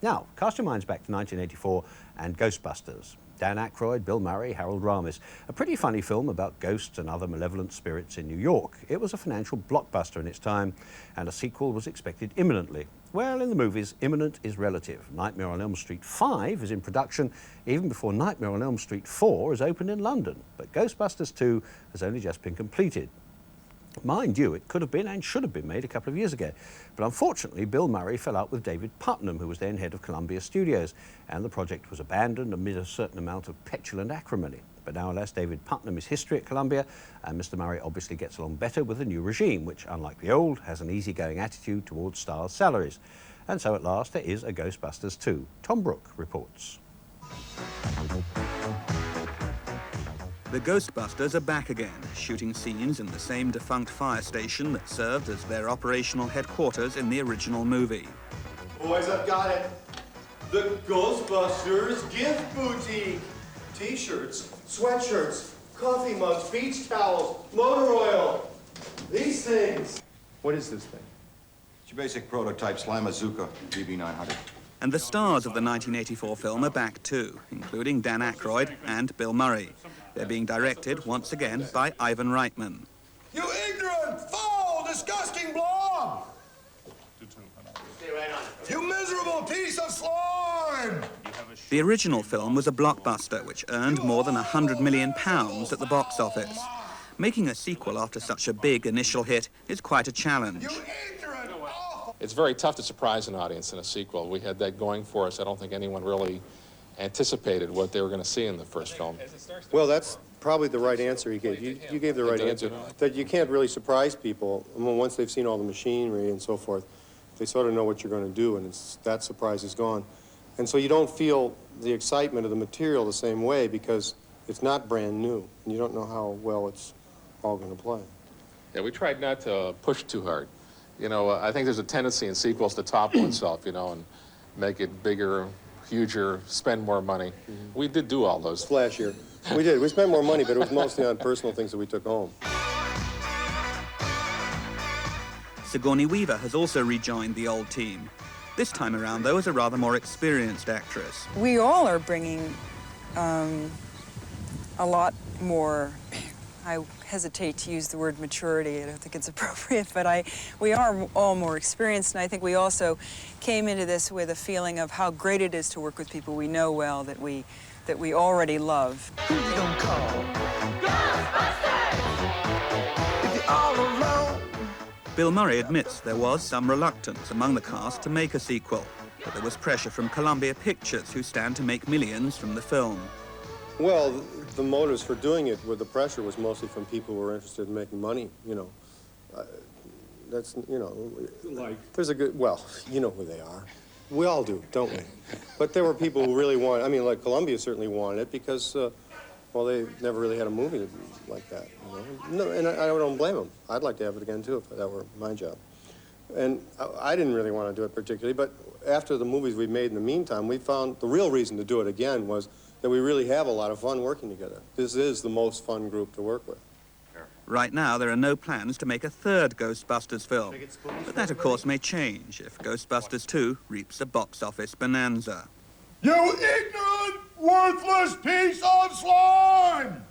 Now, cast your minds back to 1984 and Ghostbusters. Dan Aykroyd, Bill Murray, Harold Ramis. A pretty funny film about ghosts and other malevolent spirits in New York. It was a financial blockbuster in its time, and a sequel was expected imminently. Well, in the movies, imminent is relative. Nightmare on Elm Street 5 is in production even before Nightmare on Elm Street 4 is opened in London. But Ghostbusters 2 has only just been completed. Mind you, it could have been and should have been made a couple of years ago. But unfortunately, Bill Murray fell out with David Putnam, who was then head of Columbia Studios, and the project was abandoned amid a certain amount of petulant acrimony. But now, alas, David Putnam is history at Columbia, and Mr. Murray obviously gets along better with the new regime, which, unlike the old, has an easygoing attitude towards stars' salaries. And so, at last, there is a Ghostbusters 2. Tom Brooke reports. The Ghostbusters are back again, shooting scenes in the same defunct fire station that served as their operational headquarters in the original movie. Boys, I've got it. The Ghostbusters Gift Boutique. T-shirts, sweatshirts, coffee mugs, beach towels, motor oil. These things. What is this thing? It's your basic prototype Slimazuka BB900. And the stars of the 1984 film are back too, including Dan Aykroyd and Bill Murray. They're being directed, once again, by Ivan Reitman. You ignorant, foul, disgusting blob! You miserable piece of slime! The original film was a blockbuster which earned more than £100 million at the box office. Making a sequel after such a big initial hit is quite a challenge. It's very tough to surprise an audience in a sequel. We had that going for us. I don't think anyone really anticipated what they were going to see in the first film. Well, that's probably the right answer he gave. You gave the right answer. That you can't really surprise people. I mean, once they've seen all the machinery and so forth, they sort of know what you're going to do, and that surprise is gone. And so you don't feel the excitement of the material the same way because it's not brand new, and you don't know how well it's all going to play. Yeah, we tried not to push too hard. You know, I think there's a tendency in sequels to top oneself, you know, and make it bigger, huger, spend more money. Mm-hmm. We did do all those. Flashier. We did. We spent more money, but it was mostly on personal things that we took home. Sigourney Weaver has also rejoined the old team. This time around, though, as a rather more experienced actress. We all are bringing a lot more, I hesitate to use the word maturity, I don't think it's appropriate, but we are all more experienced, and I think we also came into this with a feeling of how great it is to work with people we know well, that we already love. Who you gonna call? Ghostbusters! If you're all alone. Bill Murray admits there was some reluctance among the cast to make a sequel, but there was pressure from Columbia Pictures, who stand to make millions from the film. Well, the motives for doing it with the pressure was mostly from people who were interested in making money, you know. That's, you know, like, there's a good, well, you know who they are. We all do, don't we? But there were people who really wanted, I mean, like Columbia certainly wanted it because, well, they never really had a movie like that, you know. No, and I don't blame them. I'd like to have it again, too, if that were my job. And I didn't really want to do it particularly, but after the movies we made in the meantime, we found the real reason to do it again was that we really have a lot of fun working together. This is the most fun group to work with. Right now, there are no plans to make a third Ghostbusters film. But that, of course, may change if Ghostbusters 2 reaps a box office bonanza. You ignorant, worthless piece of slime!